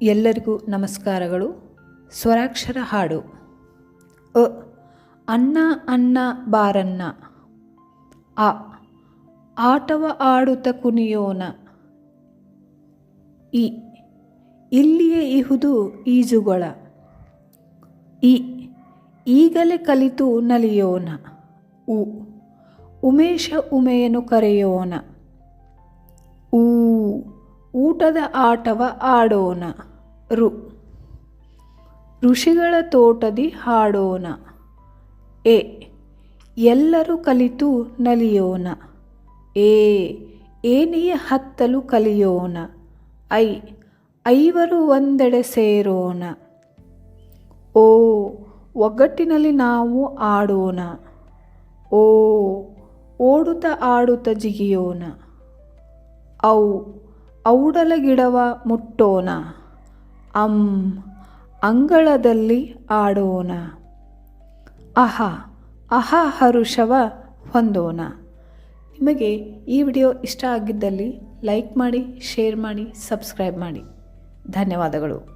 ಎಲ್ಲರಿಗೂ ನಮಸ್ಕಾರಗಳು. ಸ್ವರಾಕ್ಷರ ಹಾಡು. ಅ ಅನ್ನ ಅನ್ನ ಬಾರನ್ನ. ಆ ಆಟವ ಆಡುತ್ತ ಕುಣಿಯೋಣ. ಇ ಇಲ್ಲಿಯೇ ಇಹುದು ಈಜುಗೊಳ. ಇ ಈಗಲೇ ಕಲಿತು ನಲಿಯೋಣ. ಉ ಉಮೇಶ ಉಮೆಯನ್ನು ಕರೆಯೋಣ. ಊ ಊಟದ ಆಟವ ಆಡೋಣ. ಋ ಋಷಿಗಳ ತೋಟದಿ ಹಾಡೋಣ. ಎ ಎಲ್ಲರೂ ಕಲಿತು ನಲಿಯೋಣ. ಏ ಏಣಿಯ ಹತ್ತಲು ಕಲಿಯೋಣ. ಐ ಐವರು ಒಂದೆಡೆ ಸೇರೋಣ. ಓ ಒಗ್ಗಟ್ಟಿನಲ್ಲಿ ನಾವು ಆಡೋಣ. ಓ ಓಡುತ್ತಾ ಆಡುತ್ತಾ ಜಿಗಿಯೋಣ. ಔ ಔಡಲ ಗಿಡವ ಮುಟ್ಟೋಣ. ಅಂಗಳದಲ್ಲಿ ಆಡೋಣ. ಅಹ ಅಹ ಹರುಷವ ಹೊಂದೋಣ. ನಿಮಗೆ ಈ ವಿಡಿಯೋ ಇಷ್ಟ ಆಗಿದ್ದಲ್ಲಿ ಲೈಕ್ ಮಾಡಿ, ಶೇರ್ ಮಾಡಿ, ಸಬ್ಸ್ಕ್ರೈಬ್ ಮಾಡಿ. ಧನ್ಯವಾದಗಳು.